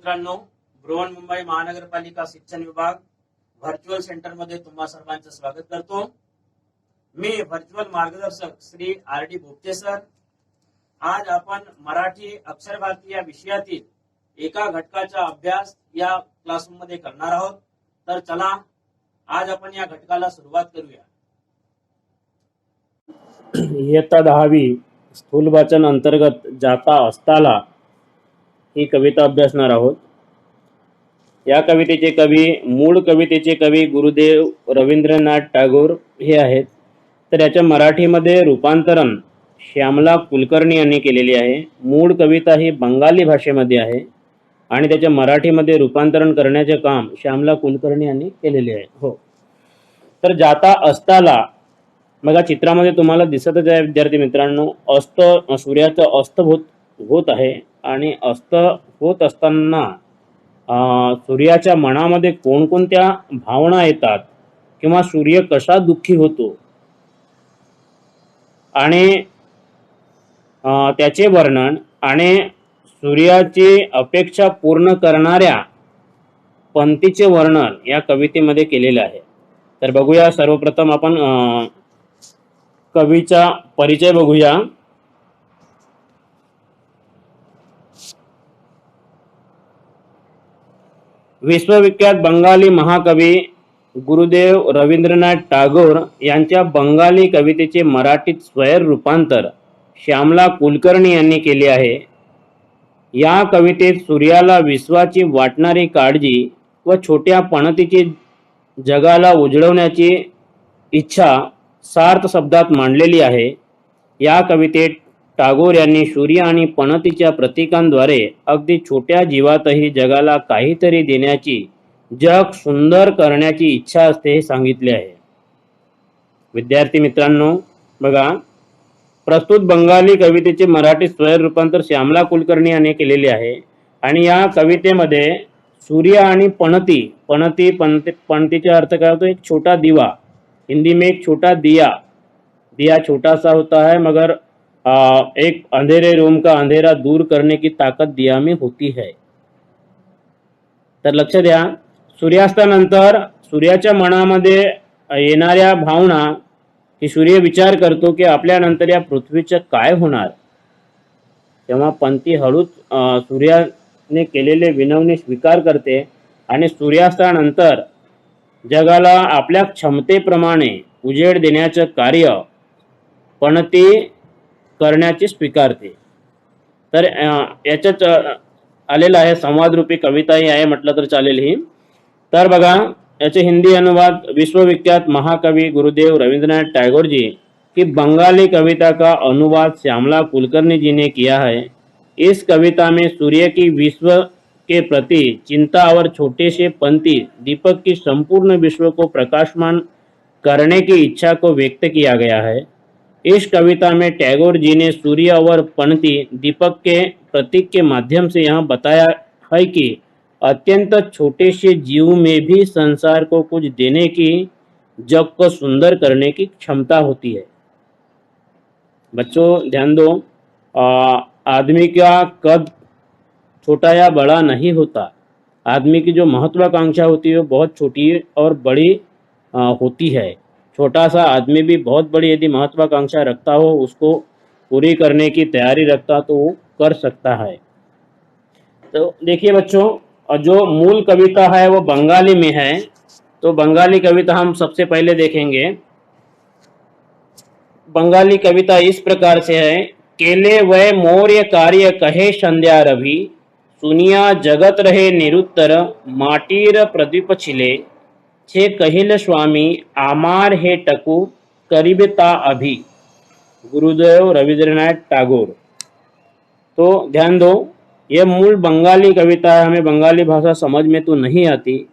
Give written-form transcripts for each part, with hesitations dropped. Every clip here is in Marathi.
मित्रांनो, बृहन्मुंबई महानगरपालिका शिक्षण विभाग व्हर्च्युअल सेंटर मध्ये तुम्हा सर्वांचं स्वागत करतो। मी व्हर्च्युअल मार्गदर्शक श्री आर.डी. भोपते सर। आज आपण मराठी अक्षर भारती या विषयातील एका घटकाचा अभ्यास या क्लासरूम मध्ये करणार आहोत। तर चला आज आपण या घटकाला सुरुवात करूया। इयत्ता 10वी स्थूल वाचन अंतर्गत जाता असताला ही कविता अभ्यासणार आहोत। या कवितेचे कवी, मूळ कवितेचे कवी गुरुदेव रवींद्रनाथ टागोर हे आहेत। तर याच्या मराठीमध्ये रूपांतरण श्यामला कुलकर्णी यांनी केलेली आहे। मूळ कविता ही बंगाली भाषेमध्ये आहे आणि त्याच्या मराठीमध्ये रूपांतरण करण्याचे काम श्यामला कुलकर्णी यांनी केलेले आहे। हो, तर जाता असताला बघा, चित्रामध्ये तुम्हाला दिसतच आहे विद्यार्थी मित्रांनो, सूर्याचं अस्त होत आहे आणि अस्त होत असताना सूर्याच्या मनामध्ये कोणकोणत्या भावना येतात किंवा सूर्य कसा दुःखी होतो आणि त्याचे वर्णन आणि सूर्याची अपेक्षा पूर्ण करणाऱ्या पंक्तीचे वर्णन या कवितेमध्ये केलेले आहे। तर बघूया, सर्वप्रथम आपण कवीचा परिचय बघूया। विश्वविख्यात बंगाली महाकवी गुरुदेव रवींद्रनाथ टागोर यांच्या बंगाली कवितेचे मराठीत स्वैर रूपांतर श्यामला कुलकर्णी यांनी केले आहे। या कवितेत सूर्याला विश्वाची वाटणारी काळजी व छोट्या पणतीची जगाला उजळवण्याची इच्छा सार्थ शब्दात मांडलेली आहे। या कवितेत टागोर यांनी सूर्य आणि पणतीच्या प्रतीकांद्वारे अगदी छोट्या जीवातही जगाला काहीतरी देण्याची, जग सुंदर करण्याची इच्छा असते हे सांगितले आहे। विद्यार्थी मित्रांनो बघा, प्रस्तुत बंगाली कवितेचे मराठी स्वैर रूपांतर श्यामला कुलकर्णी यांनी केलेले आहे आणि या कवितेमध्ये सूर्य आणि पणतीचा अर्थ काय होतो? एक छोटा दिवा। हिंदी में एक छोटा दिया छोटा सा होता है, मगर एक अंधेरे रूम का अंधेरा दूर करने की ताकत दिया में होती है। तर लक्ष द्या, सूर्यास्तानंतर सूर्याच्या मनामध्ये येणाऱ्या भावना की सूर्य विचार करतो की आपल्यानंतर या पृथ्वीचं काय होणार। तेव्हा पंथी हळूच सूर्याने केलेले विनवणी स्वीकार करते आणि सूर्यास्तानंतर जगाला आपल्या क्षमतेप्रमाणे उजेड देण्याचं कार्य पणती करण्याची स्वीकारते। तर याच्यात आलेलं आहे संवादरूपी कविता ही आहे म्हटलं तर चालेल ही। तर बघा, याचे हिंदी अनुवाद विश्वविख्यात महाकवि गुरुदेव रवींद्रनाथ टैगोर जी की बंगाली कविता का अनुवाद श्यामला कुलकर्णी जी ने किया है। इस कविता में सूर्य की विश्व के प्रति चिंता और छोटे से पंक्ति दीपक की संपूर्ण विश्व को प्रकाशमान करने की इच्छा को व्यक्त किया गया है। इस कविता में टैगोर जी ने सूर्य और पंक्ति दीपक के प्रतीक के माध्यम से यह बताया है कि अत्यंत छोटे से जीव में भी संसार को कुछ देने की, जग को सुंदर करने की क्षमता होती है। बच्चों ध्यान दो, आदमी का कद छोटा या बड़ा नहीं होता। आदमी की जो महत्वाकांक्षा होती है वो बहुत छोटी और बड़ी होती है। छोटा सा आदमी भी बहुत बड़ी यदि महत्वाकांक्षा रखता हो, उसको पूरी करने की तैयारी रखता तो वो कर सकता है। तो देखिए बच्चों, जो मूल कविता है वो बंगाली में है। तो बंगाली कविता हम सबसे पहले देखेंगे। बंगाली कविता इस प्रकार से है। केले वह मौर्य कार्य कहे संध्या रवि, सुनिया जगत रहे निरुत्तर, माटीर प्रदीप छिले, छे कहिल स्वामी आमार हे टकू, करीबता अभी। गुरुदेव रवींद्रनाथ टागोर। तो ध्यान दो, यह मूल बंगाली कविता है। हमें बंगाली भाषा समझ में तो नहीं आती,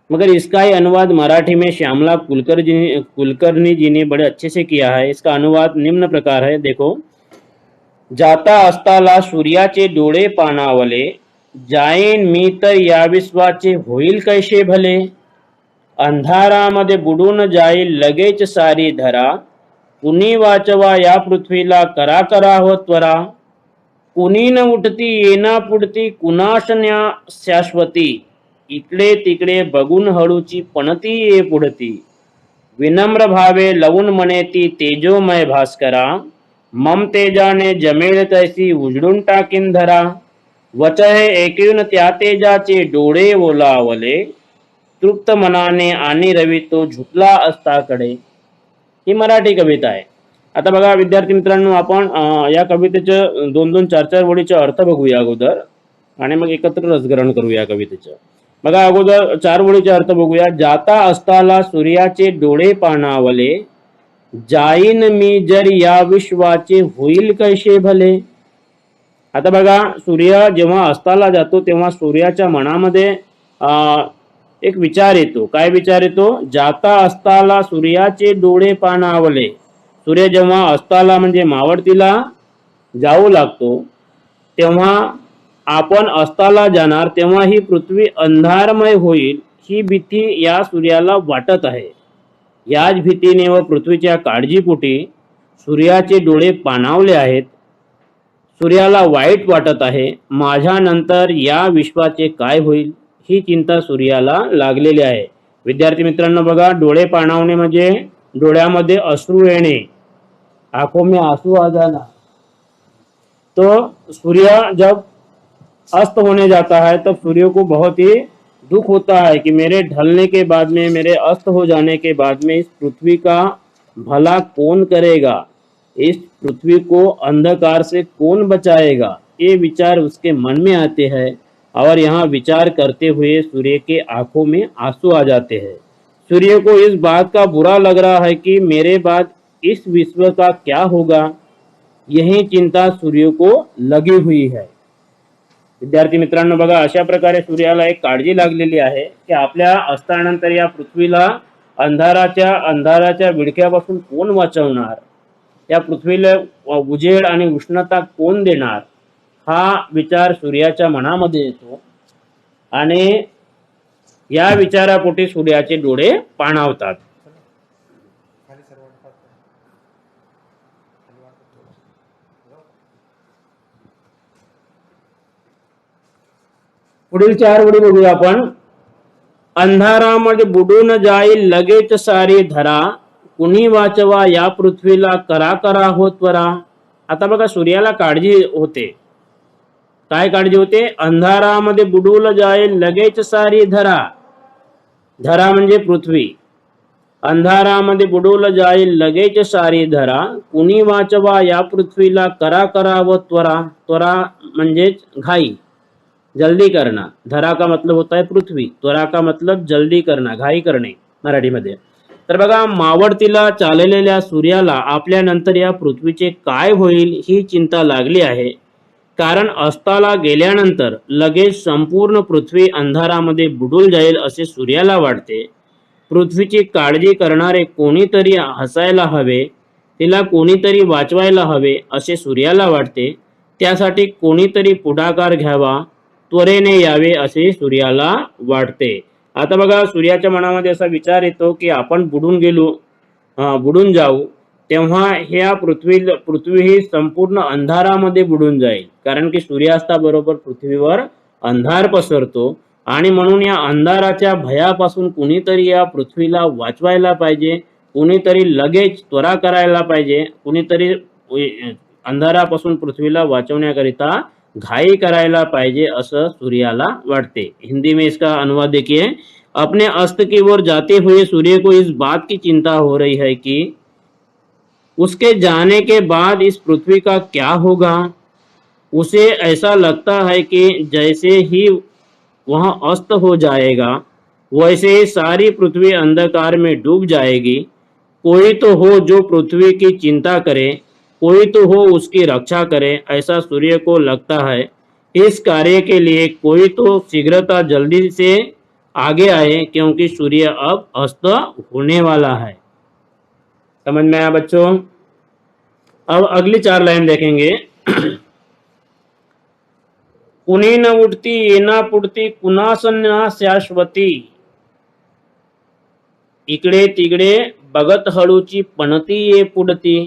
मगर इसका ही अनुवाद मराठी में श्यामला कुलकर्णी जी ने बड़े अच्छे से किया है। इसका अनुवाद निम्न प्रकार है, देखो। जाता असताला सूर्याचे डोळे पाणावले, जाईन मी तर या विश्वाचे होईल कैसे भले, अंधारामध्ये बुडून जाईल लगेच सारी धरा, कुणी वाचवा या पृथ्वीला करा करा हो त्वरा, कुणी न उठती येना पुढती कुणाशन्या शाश्वती, इकडे तिकडे बघून हळूची पणती ये पुढती, विनम्र भावे लवून म्हणेती तेजोमय भास्करा, मम तेजाने जमेल तैसी उजळून टाकीन धरा, वच हे ऐकून त्या तेजाचे डोळे ओलावले, तृप्त मनाने आणि रवी तो झुकला असताकडे. ही मराठी कविता आहे. आता बघा विद्यार्थी मित्रांनो, आपण या कवितेचे 2-2, 4-4 ओळीचे अर्थ बघूया अगोदर आणि मग एकत्र रसग्रहण करूया कवितेचं. बघा अगोदर 4 ओळीचे अर्थ बघूया. जाता असताला सूर्याचे डोळे पाणावले, जाईन मी जर या विश्वाचे होईल कैसे भले. आता बघा, सूर्य जेव्हा अस्ताला जातो तेव्हा सूर्याच्या मनामध्ये एक विचार येतो. काय विचार येतो? जाता अस्ताला सूर्याचे डोळे पाणावले. सूर्य जेव्हा अस्ताला म्हणजे मावळतीला जाऊ लागतो तेव्हा आपण अस्ताला जाणार, तेव्हा ही पृथ्वी अंधारमय होईल ही भीती या सूर्याला वाटत आहे. याच भीतीने व पृथ्वीच्या काळजीपोटी सूर्याचे डोळे पाणावले आहेत. सूर्याला वाईट वाटत आहे. माझ्यानंतर या विश्वाचे काय होईल ही चिंता सूर्याला लागलेली आहे. विद्यार्थी मित्रांनो बघा, डोळे पाणावणे म्हणजे डोळ्यामध्ये अश्रू येणे, आंखों में आंसू आ जाना. तो सूर्य जब अस्त होने जाता है तब सूर्य को बहुत ही दुख होता है कि मेरे ढलने के बाद में, मेरे अस्त हो जाने के बाद में इस पृथ्वी का भला कौन करेगा, इस पृथ्वी को अंधकार से कौन बचाएगा. ये विचार उसके मन में आते हैं और यहाँ विचार करते हुए सूर्य के आंखों में आंसू आ जाते हैं. सूर्य को इस बात का बुरा लग रहा है कि मेरे बाद इस विश्व का क्या होगा, यही चिंता सूर्य को लगी हुई है. विद्यार्थी मित्रांनो बघा, अशा प्रकारे सूर्याला एक काळजी लागलेली आहे की आपल्या अस्तानंतर या पृथ्वीला अंधाराच्या विळख्यापासून कोण वाचवणार, या पृथ्वीला उजेड आणि उष्णता कोण देणार, हा विचार सूर्याच्या मनामध्ये येतो आणि या विचारापोटी सूर्याचे डोळे पाणावतात. पुढील 4 ओळी बघूया आपण. अंधारामध्ये बुडून जाईल लगेच सारी धरा, कुणी वाचवा या पृथ्वीला करा करा हो त्वरा. आता बघा, सूर्याला काळजी होते. काय काळजी होते? अंधारामध्ये बुडून जाईल लगेच सारी धरा. धरा म्हणजे पृथ्वी. अंधारामध्ये बुडून जाईल लगेच सारी धरा, कुणी वाचवा या पृथ्वीला करा करा व त्वरा. त्वरा म्हणजेच घाई, जल्दी करना. धरा का मतलब होता है पृथ्वी, त्वरा का मतलब जल्दी करना, घाई करणे मराठीमध्ये. तर बघा, मावळतीला चाललेल्या सूर्याला आपल्यानंतर या पृथ्वीचे काय होईल ही चिंता लागली आहे. कारण अस्ताला गेल्यानंतर लगेच संपूर्ण पृथ्वी अंधारामध्ये बुडून जाईल असे सूर्याला वाटते. पृथ्वीची काळजी करणारे कोणीतरी हसायला हवे, तिला कोणीतरी वाचवायला हवे असे सूर्याला वाटते. त्यासाठी कोणीतरी पुढाकार घ्यावा, त्वरेने यावे असे सूर्याला वाटते. आता बघा, सूर्याच्या मनामध्ये असा विचार येतो की आपण बुडून जाऊ तेव्हा ह्या पृथ्वी ही संपूर्ण अंधारामध्ये बुडून जाईल. कारण की सूर्यास्ताबरोबर पृथ्वीवर अंधार पसरतो आणि म्हणून या अंधाराच्या भयापासून कुणीतरी या पृथ्वीला वाचवायला पाहिजे, कुणीतरी लगेच त्वरा करायला पाहिजे, कुणीतरी अंधारापासून पृथ्वीला वाचवण्याकरिता घाई करायला पाहिजे असं सूर्याला वाटते. हिंदी में इसका अनुवाद देखिए. अपने अस्त की ओर जाते हुए सूर्य को इस बात की चिंता हो रही है कि उसके जाने के बाद इस पृथ्वी का क्या होगा. उसे ऐसा लगता है कि जैसे ही वह अस्त हो जाएगा वैसे ही सारी पृथ्वी अंधकार में डूब जाएगी. कोई तो हो जो पृथ्वी की चिंता करे, कोई तो हो उसकी रक्षा करे, ऐसा सूर्य को लगता है. इस कार्य के लिए कोई तो शीघ्रता जल्दी से आगे आए क्योंकि सूर्य अब अस्त होने वाला है. समझ में आया बच्चों? अब अगली 4 लाइन देखेंगे. कुणी न उठती येना पुढती कुणासन्या शाश्वती, इकडे तिकडे बघत हळूची पणती ये पुढती.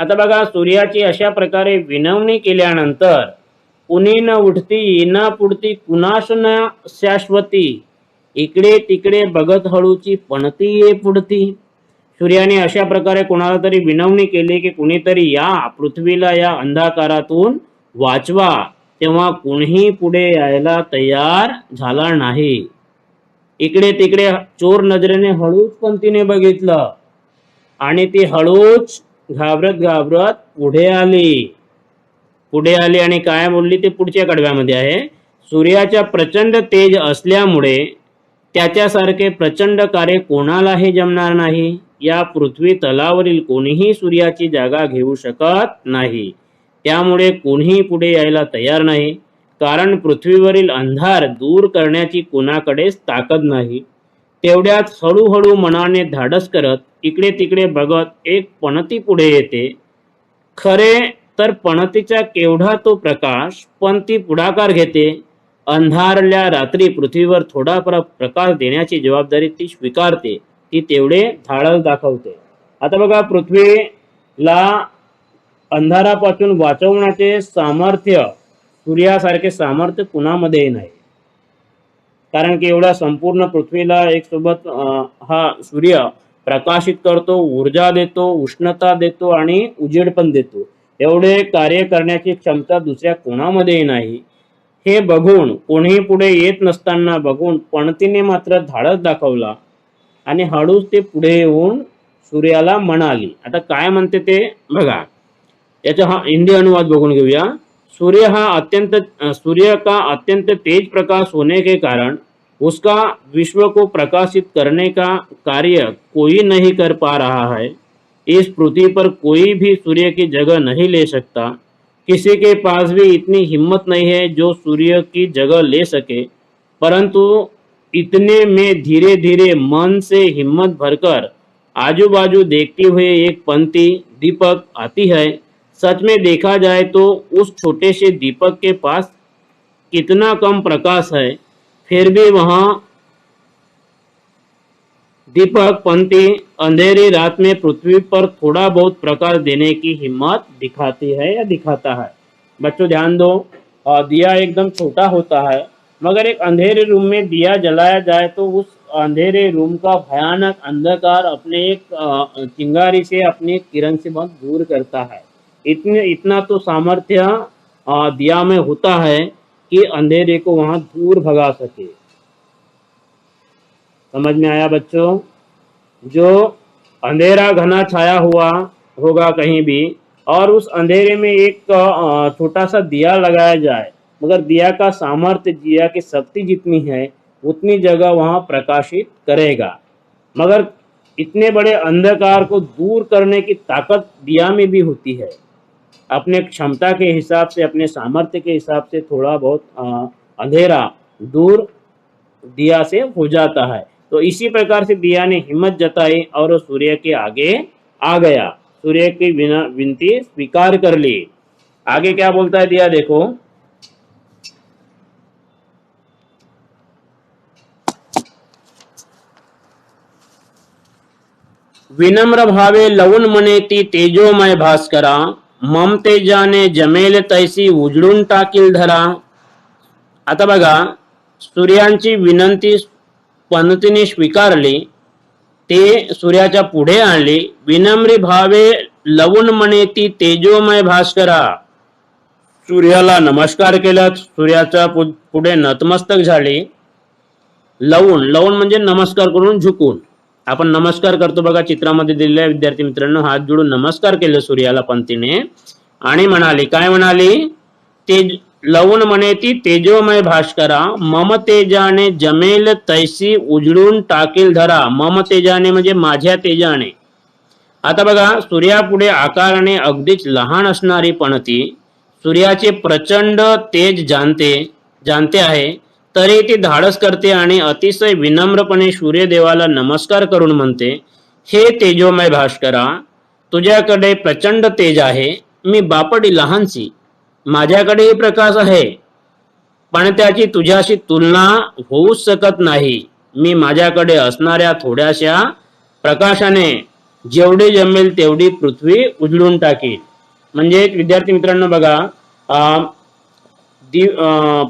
आता बघा, सूर्याची अशा प्रकारे विनवणी केल्यानंतर कुणी न उठती न पुढती कुणास न शाश्वती, इकडे तिकडे बघत हळूची पणती ये पुढती. सूर्याने अशा प्रकारे कोणाला तरी विनवणी केली की कुणीतरी या पृथ्वीला या अंधकारातून वाचवा, तेव्हा कुणीही पुढे यायला तयार झाला नाही. इकडे तिकडे चोर नजरेने हळूच पंतीने बघितलं आणि ती हळूच घाबरत घाबरत पुढे आली आणि काय बोलली ते पुढच्या कडव्यामध्ये आहे. सूर्याच्या प्रचंड तेज असल्यामुळे त्याच्यासारखे प्रचंड कार्य कोणालाही जमणार नाही. या पृथ्वी तलावरील कोणीही सूर्याची जागा घेऊ शकत नाही. त्यामुळे कोणीही पुढे यायला तयार नाही, कारण पृथ्वीवरील अंधार दूर करण्याची कोणाकडेच ताकद नाही. तेवढ्यात हळूहळू मनाने धाडस करत इकडे तिकडे बघत एक पणती पुढे येते. खरे तर पणतीचा केवढा तो प्रकाश, पण ती पुढाकार घेते. अंधारल्या रात्री पृथ्वीवर थोडा प्रकाश देण्याची जबाबदारी ती स्वीकारते. ती तेवढे धाडस दाखवते. आता बघा, पृथ्वीला अंधारापासून वाचवण्याचे सामर्थ्य, सूर्यासारखे सामर्थ्य कुणामध्ये नाही. कारण की एवढ्या संपूर्ण पृथ्वीला एक सोबत हा सूर्य प्रकाशित करतो, ऊर्जा देतो, उष्णता देतो आणि उजेड पण देतो. एवढे कार्य करण्याची क्षमता दुसऱ्या कोणामध्येही नाही. हे बघून, कोणीही पुढे येत नसताना बघून पणतीने मात्र धाडस दाखवला आणि हळूच ते पुढे येऊन सूर्याला म्हणाली. आता काय म्हणते ते बघा, याचा हा हिंदी अनुवाद बघून घेऊया. सूर्य का अत्यंत तेज प्रकाश होने के कारण उसका विश्व को प्रकाशित करने का कार्य कोई नहीं कर पा रहा है. इस पृथ्वी पर कोई भी सूर्य की जगह नहीं ले सकता. किसी के पास भी इतनी हिम्मत नहीं है जो सूर्य की जगह ले सके. परंतु इतने में धीरे धीरे मन से हिम्मत भरकर आजू बाजू देखते हुए एक पंक्ति दीपक आती है. सच में देखा जाए तो उस छोटे से दीपक के पास कितना कम प्रकाश है, फिर भी वहाँ दीपक पंक्ति अंधेरी रात में पृथ्वी पर थोड़ा बहुत प्रकाश देने की हिम्मत दिखाती है या दिखाता है. बच्चों ध्यान दो, दिया एकदम छोटा होता है, मगर एक अंधेरे रूम में दिया जलाया जाए तो उस अंधेरे रूम का भयानक अंधकार अपने एक चिंगारी से, अपनी किरण से बहुत दूर करता है. इतना तो सामर्थ्य दिया में होता है कि अंधेरे को वहां दूर भगा सके. समझ में आया बच्चों? जो अंधेरा घना छाया हुआ होगा कहीं भी और उस अंधेरे में एक छोटा सा दिया लगाया जाए, मगर दिया का सामर्थ्य, दिया की शक्ति जितनी है उतनी जगह वहां प्रकाशित करेगा. मगर इतने बड़े अंधकार को दूर करने की ताकत दिया में भी होती है. अपने क्षमता के हिसाब से, अपने सामर्थ्य के हिसाब से थोड़ा बहुत अंधेरा दूर दिया से हो जाता है. तो इसी प्रकार से दिया ने हिम्मत जताई और सूर्य के आगे आ गया. सूर्य की विनती स्वीकार कर ली. आगे क्या बोलता है दिया, देखो. विनम्र भावे लवून मनेती तेजोमय भास्करा, मम तेजाने जमेल तैसी उजळून टाकील धरा. आता बघा, सूर्यांची विनंती पंतीने स्वीकारली. ते सूर्याच्या पुढे आणली. विनम्र भावे लवून मनेती तेजोमय भास्करा, सूर्याला नमस्कार केला. सूर्याच्या पुढे नतमस्तक झाली. लवून म्हणजे नमस्कार करून, झुकून. आपण नमस्कार करतो बघा चित्रामध्ये दिलेल्या विद्यार्थी मित्रांनो, हात जोडून नमस्कार केले सूर्याला पंतीने आणि म्हणाली, काय म्हणाली? तेज लवून मनेती तेजोमय भास्करा, मम तेजाने जमेल तैसी उजळून टाकील धरा. मम तेजाने म्हणजे माझ्या तेजाने. आता बघा, सूर्यापुढे आकाराने अगदीच लहान असणारी पणती सूर्याचे प्रचंड तेज जाणते आहे, तरी ती धाडस करते आणि अतिशय विनम्रपणे सूर्यदेवाला नमस्कार करून म्हणते, हे तेजोमय भास्करा, तुझ्याकडे प्रचंड तेज आहे. मी बापडी लहानशी, माझ्याकडेही प्रकाश आहे, पण त्याची तुझ्याशी तुलना होऊच शकत नाही. मी माझ्याकडे असणाऱ्या थोड्याशा प्रकाशाने जेवढे जमेल तेवढी पृथ्वी उजळून टाकील. म्हणजे विद्यार्थी मित्रांनो बघा,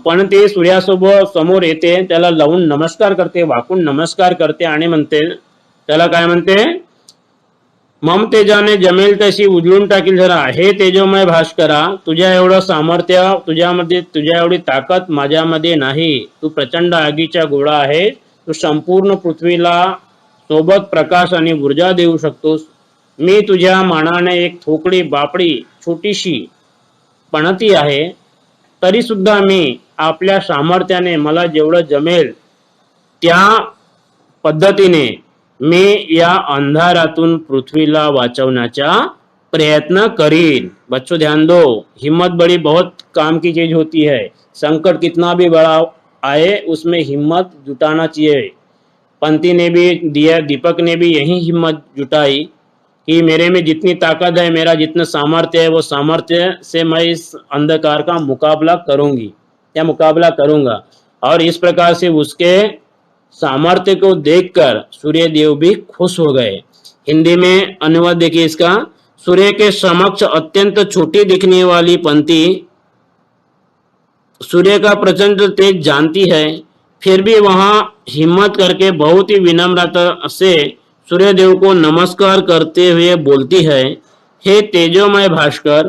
पण ते सूर्यासोबत समोर येते, त्याला लावून नमस्कार करते, वाकून नमस्कार करते आणि म्हणते, त्याला काय म्हणते, मम तेजाने जमेल तशी उजळून टाकील जरा. हे तेजोमय भास्करा, तुझ्या एवढं सामर्थ्य, तुझ्यामध्ये तुझ्या एवढी ताकद माझ्यामध्ये नाही. तू प्रचंड आगीचा गोळा आहे. तू संपूर्ण पृथ्वीला सोबत प्रकाश आणि ऊर्जा देऊ शकतोस. मी तुझ्या मानाने एक थोकडी बापडी छोटीशी पणती आहे. तरी सुद्धा मी आपल्या सामर्थ्याने मला जेवढं जमेल त्या पद्धतीने मी या अंधारातून पृथ्वीला वाचवण्याचा प्रयत्न करीन. बच्चों ध्यान दो, हिम्मत बड़ी बहुत काम की चीज होती है. संकट कितना भी बड़ा आए उसमें हिम्मत जुटाना चाहिए. पंती ने भी दिया, दीपक ने भी यही हिम्मत जुटाई कि मेरे में जितनी ताकत है, मेरा जितना सामर्थ्य है, वो सामर्थ्य से मैं इस अंधकार का मुकाबला करूंगी या मुकाबला करूंगा. और इस प्रकार से उसके सामर्थ्य को देखकर सूर्यदेव भी खुश हो गए. हिंदी में अनुवाद देखिए इसका. सूर्य के समक्ष अत्यंत छोटी दिखने वाली पंक्ति सूर्य का प्रचंड तेज जानती है, फिर भी वहां हिम्मत करके बहुत ही विनम्रता से सूर्यदेव को नमस्कार करते हुए बोलती है, हे तेजोमय भास्कर,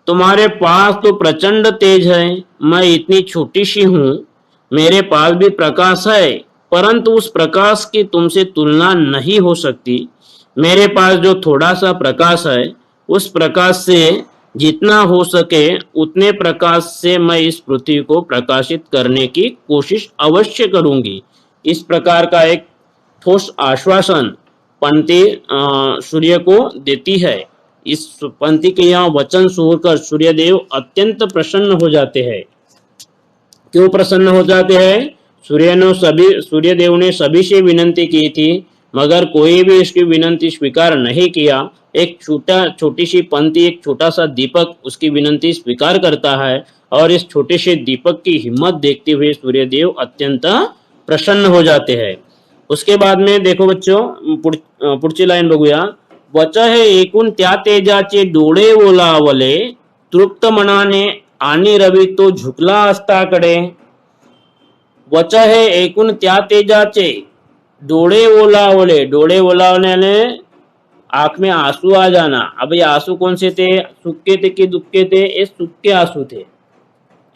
तुम्हारे पास तो प्रचंड तेज है, मैं इतनी छोटी सी हूं, मेरे पास भी प्रकाश है, परंतु उस प्रकाश की तुमसे तुलना नहीं हो सकती. मेरे पास जो थोड़ा सा प्रकाश है, उस प्रकाश से जितना हो सके उतने प्रकाश से मैं इस पृथ्वी को प्रकाशित करने की कोशिश अवश्य करूंगी. इस प्रकार का एक ठोस आश्वासन पंक्ति सूर्य को देती है. इस पंक्ति के यहाँ वचन सुनकर सूर्यदेव अत्यंत प्रसन्न हो जाते हैं. क्यों प्रसन्न हो जाते हैं? सूर्यदेव ने सभी से विनंती की थी, मगर कोई भी इसकी विनंती स्वीकार नहीं किया. एक छोटी सी पंक्ति, एक छोटा सा दीपक उसकी विनंती स्वीकार करता है, और इस छोटे से दीपक की हिम्मत देखते हुए सूर्यदेव अत्यंत प्रसन्न हो जाते हैं. उसके बाद में देखो बच्चों, पुढची लाईन बघूया. वच हे एकूण त्या तेजाचे डोळे ओलावले, तृप्त मनाने आणि रवी तो झुकला अस्ताकडे. वच हे एकूण त्या तेजाचे डोळे ओलावले. डोळे ओलावल्याने आंख में आंसू आ जाना. अब ये आंसू कौन से थे? सुक्के थे कि दुक्के थे? ये सुक्के आंसू थे.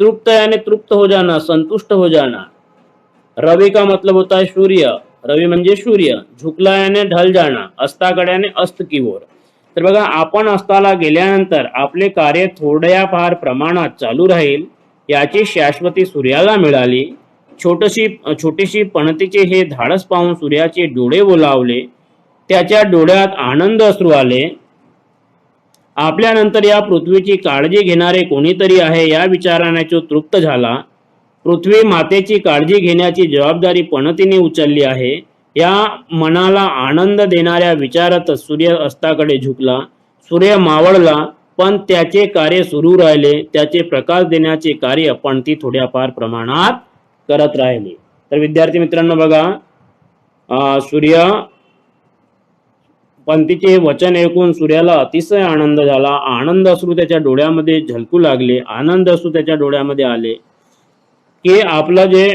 तृप्त यानी तृप्त हो जाना, संतुष्ट हो जाना. रवि का मतलब होता है सूर्य. रवि म्हणजे सूर्य. झुकला याने ढल जाणं, अस्ताकडे याने अस्त की ओर. तर बघा, आपण अस्ताला गेल्यानंतर आपले कार्य थोड्याफार प्रमाणात चालू राहील याची शाश्वती सूर्याला मिळाली. छोटीशी पणतीचे हे धाडस पाहून सूर्याचे डोळे ओलावले. त्याच्या डोळ्यात आनंद अश्रू आले. आपल्यानंतर या पृथ्वीची काळजी घेणारे कोणीतरी आहे या विचाराने तो तृप्त झाला. पृथ्वी मातेची काळजी घेण्याची जबाबदारी पणतीने उचलली आहे या मनाला आनंद देणाऱ्या विचारातच सूर्य अस्ताकडे झुकला. सूर्य मावळला, पण त्याचे कार्य सुरू राहिले. त्याचे प्रकाश देण्याचे कार्य पणती थोड्याफार प्रमाणात करत राहिली. तर विद्यार्थी मित्रांनो बघा, सूर्य पंथीचे हे वचन ऐकून सूर्याला अतिशय आनंद झाला. आनंद अश्रू त्याच्या डोळ्यामध्ये झलकू लागले. आनंद अश्रू त्याच्या डोळ्यामध्ये आले की आपलं जे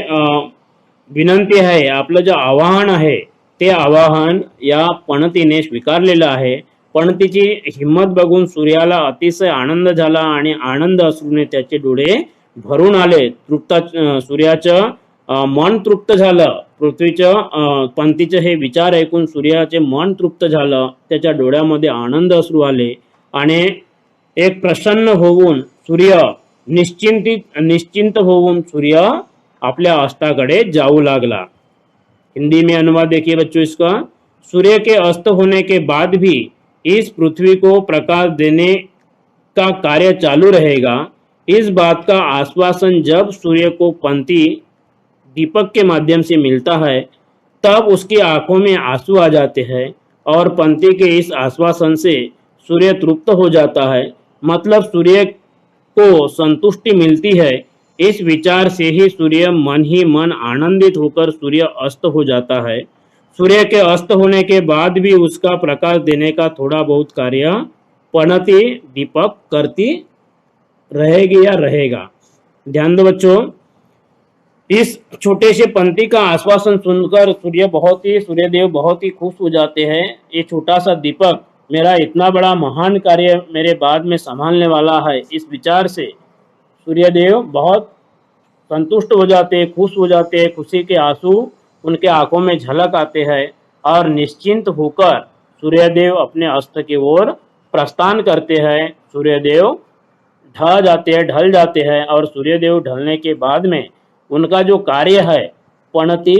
विनंती आहे, आपलं जे आवाहन आहे, ते आवाहन या पणतीने स्वीकारलेलं आहे. पणतीची हिम्मत बघून सूर्याला अतिशय आनंद झाला आणि आनंद अश्रूने त्याचे डोळे भरून आले. सूर्याचं मन तृप्त झालं. पृथ्वीचं पंथीचं हे विचार ऐकून सूर्याचे मन तृप्त झालं. त्याच्या डोळ्यामध्ये आनंद अश्रू आले आणि एक प्रसन्न होऊन सूर्य निश्चिंत होऊन सूर्य अपने अस्ताकडे जाऊ लागला. हिंदी में अनुवाद देखिए बच्चों इसका. सूर्य के अस्त होने के बाद भी इस पृथ्वी को प्रकाश देने का कार्य चालू रहेगा. इस बात का आश्वासन जब सूर्य को पंथी दीपक के माध्यम से मिलता है तब उसकी आंखों में आंसू आ जाते हैं और पंथी के इस आश्वासन से सूर्य तृप्त हो जाता है. मतलब सूर्य को संतुष्टि मिलती है. इस विचार से ही मन आनंदित होकर सूर्य अस्त हो जाता है. सूर्य के अस्त होने के बाद भी उसका प्रकाश देने का थोड़ा बहुत कार्य पनती दीपक करती रहेगी या रहेगा। ध्यान दो बच्चों, इस छोटे से पंक्ति का आश्वासन सुनकर सूर्यदेव बहुत ही खुश हो जाते हैं। ये छोटा सा दीपक मेरा इतना बड़ा महान कार्य मेरे बाद में संभालने वाला है, इस विचार से सूर्यदेव बहुत संतुष्ट हो जाते हैं, खुश हो जाते हैं। खुशी के आंसू उनके आंखों में झलक आते हैं और निश्चिंत होकर सूर्यदेव अपने अस्त की ओर प्रस्थान करते हैं। सूर्यदेव ढल जाते हैं और सूर्यदेव ढलने के बाद में उनका जो कार्य है पनती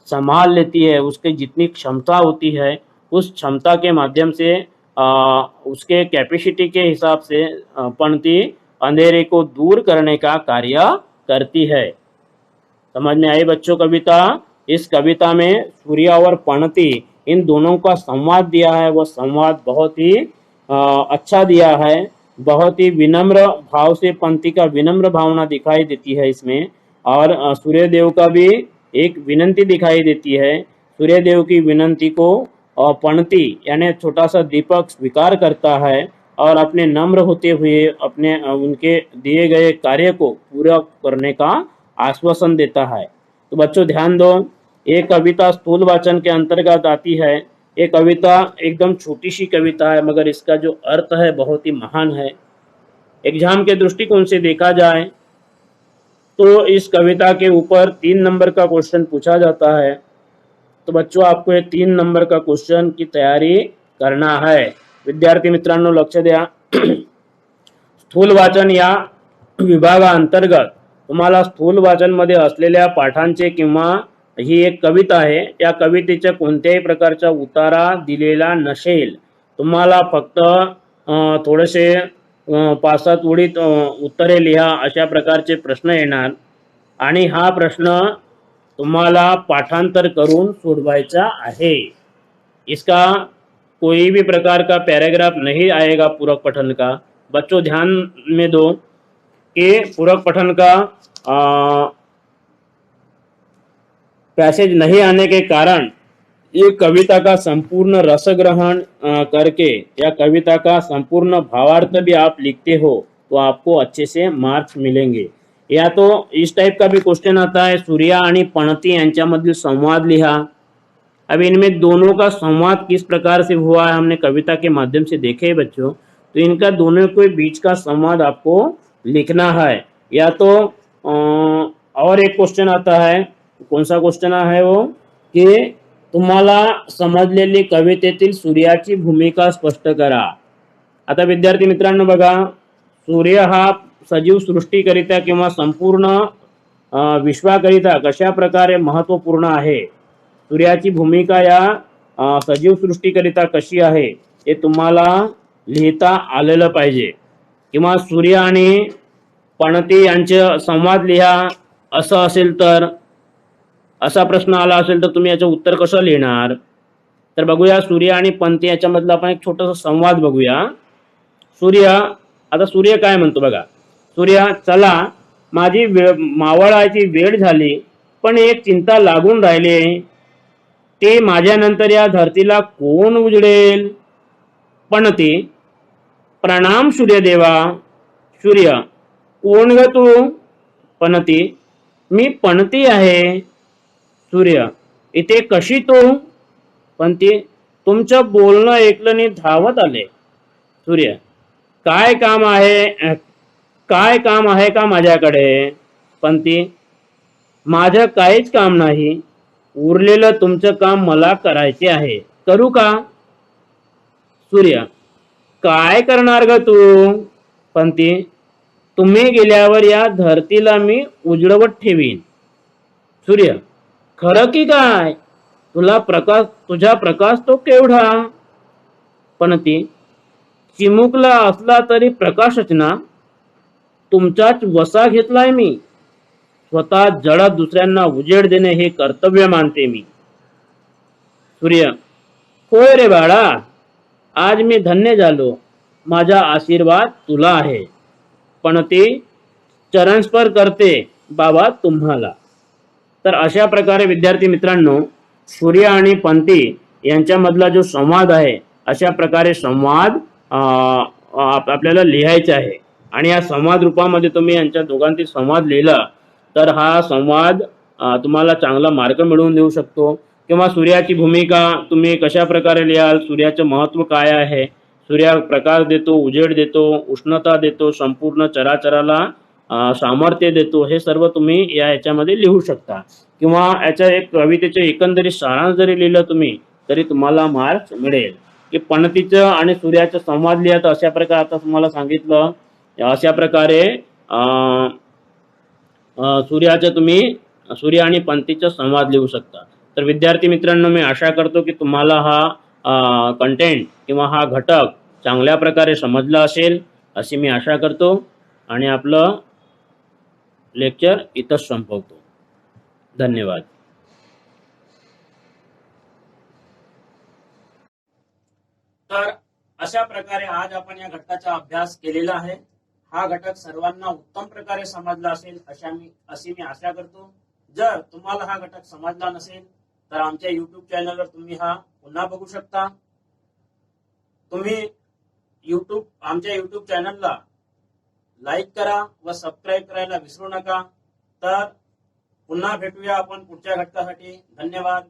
संभाल लेती है। उसकी जितनी क्षमता होती है उस क्षमता के माध्यम से उसके कैपेसिटी के हिसाब से पनती अंधेरे को दूर करने का कार्य करती है। समझ में आई बच्चों कविता? इस कविता में सूर्य और पनती इन दोनों का संवाद दिया है, वह संवाद बहुत ही अच्छा दिया है। बहुत ही विनम्र भाव से पंक्ति का विनम्र भावना दिखाई देती है इसमें, और सूर्यदेव का भी एक विनंती दिखाई देती है। सूर्यदेव की विनंती को पंक्ति यानी छोटा सा दीपक स्वीकार करता है और अपने नम्र होते हुए अपने उनके दिए गए कार्य को पूरा करने का आश्वासन देता है। तो बच्चों ध्यान दो, ये कविता स्थूल वाचन के अंतर्गत आती है। ये कविता एकदम छोटी सी कविता है मगर इसका जो अर्थ है बहुत ही महान है। एग्जाम के दृष्टिकोण से देखा जाए तो इस कविता के ऊपर 3 नंबर का क्वेश्चन पूछा जाता है। तो बच्चों आपको ये 3 नंबर का क्वेश्चन की तैयारी करना है। विद्यार्थी मित्रांनो लक्ष द्या। स्थूल वाचन या विभागाअंतर्गत तुम्हाला स्थूल वाचन मध्ये असलेल्या पाठांचे किंवा ही एक कविता आहे, या कवितेच्या कोणत्याही प्रकारचा उतारा दिलेला नसेल। तुम्हाला फक्त थोडेसे 5-7 ओळीत उत्तरे लिहा अशा प्रकारचे प्रश्न येणार आणि हा प्रश्न तुम्हाला पाठांतर करून सोडवायचा आहे। इसका कोई भी प्रकार का पैराग्राफ नहीं आएगा पूरक पठन का। बच्चों ध्यान में दो कि पूरक पठन का पैसेज नहीं आने के कारण ये कविता का संपूर्ण रस ग्रहण करके या कविता का संपूर्ण भावार्थ भी आप लिखते हो तो आपको अच्छे से मार्क्स मिलेंगे। या तो इस टाइप का भी क्वेश्चन आता है, सूर्य आणि पनती यांच्यामधील संवाद लिहा। अब इनमें दोनों का संवाद किस प्रकार से हुआ है हमने कविता के माध्यम से देखे है बच्चों। तो इनका दोनों के बीच का संवाद आपको लिखना है। या तो और एक क्वेश्चन आता है, कौन सा क्वेश्चन है वो, कि तुम्हाला समजलेली कवितेतील सूर्याची भूमिका स्पष्ट करा। आता विद्यार्थी मित्रांनो बघा, सूर्य हा सजीव सृष्टीकरिता किंवा संपूर्ण विश्वाकरिता कशा प्रकारे महत्त्वपूर्ण आहे, सूर्याची भूमिका या सजीव सृष्टीकरिता कशी आहे हे तुम्हाला लिहिता आलेलं पाहिजे। किंवा सूर्य आणि पनती यांचे संवाद लिहा असं असेल तर, असा प्रश्न आला असेल तर तुम्ही याचं उत्तर कसं लिहिणार। तर बघूया सूर्य आणि पनती याच्यामधला आपण एक छोटासा संवाद बघूया। सूर्य काय म्हणतो बघा, सूर्य चला माझी मावळाची वेळ झाली पण एक चिंता लागून राहिली, ते माझ्यानंतर या धरतीला कोण उजडेल। पनती प्रणाम सूर्यदेवा। सूर्य कोण ग तू। पनती मी पनती आहे। सूर्य इथे कशी तू। पनती तुमचं बोलणं ऐकलं आणि धावत आले। सूर्य काय काम आहे का माझ्याकडे। पनती माझं काहीच काम नाही, उरलेलं तुमचं काम मला करायचे आहे, करू का। सूर्य काय करणार ग तू। पनती तुम्ही गेल्यावर या धरतीला मी उजळवत ठेवीन। सूर्य खरं की काय, तुझा प्रकाश तो केवढा। पनती चिमुकला असला तरी प्रकाशच ना, तुमचाच वसा घेतलाय मी, स्वतः जळत दुसऱ्यांना उजेड देणे हे कर्तव्य मानते मी। सूर्य होय रे बाळा, आज मी धन्य झालो, माझा आशीर्वाद तुला आहे। पनती चरणस्पर करते बाबा तुम्हाला। तर अशा प्रकारे विद्यार्थी मित्रांनो सूर्य आणि पंथी यांच्यामधला जो संवाद आहे, अशा प्रकारे संवाद आपल्याला लिहायचा आहे. आणि या संवाद रूपामध्ये तुम्ही यांच्या दोघांतील संवाद लिहिला तर हा संवाद तुम्हाला चांगला मार्क मिळवून देऊ शकतो. किंवा सूर्याची भूमिका तुम्ही कशा प्रकारे लिहाल, सूर्याचं महत्त्व काय आहे, सूर्य प्रकाश देतो, उजेड देतो, उष्णता देतो, संपूर्ण चराचराला सामर्थ्य देतो, हे सर्व तुम्ही याच्यामध्ये लिहू शकता. किंवा याच्या एक कवितेचे एकंदरीत सारांश जरी लिहिलं तुम्ही तरी तुम्हाला मार्क्स मिळेल. की पणतीचं आणि सूर्याचं संवाद लिहा, तर अशा प्रकारे आता तुम्हाला सांगितलं, अशा प्रकारे सूर्याचं तुम्ही सूर्य आणि पंथीचा संवाद लिहू शकता. तर विद्यार्थी मित्रांनो, मी आशा करतो की तुम्हाला हा कंटेंट किंवा हा घटक चांगल्या प्रकारे समजला असेल अशी मी आशा करतो. आणि आपलं लेक्चर इथंच संपवतो. धन्यवाद. तर अशा प्रकारे आज आपण या घटकाचा अभ्यास केलेला आहे. हा घटक सर्वांना उत्तम प्रकारे समजला असेल अशी मी आशा करतो. जर तुम्हाला हा घटक समजला नसेल तर आमच्या YouTube चॅनलवर तुम्ही हा पुन्हा बघू शकता. तुम्ही आमच्या YouTube चॅनलला लाईक करा व सबस्क्राईब करायला विसरू नका. तर पुन्हा भेटूया आपण पुढच्या घटकासाठी. धन्यवाद.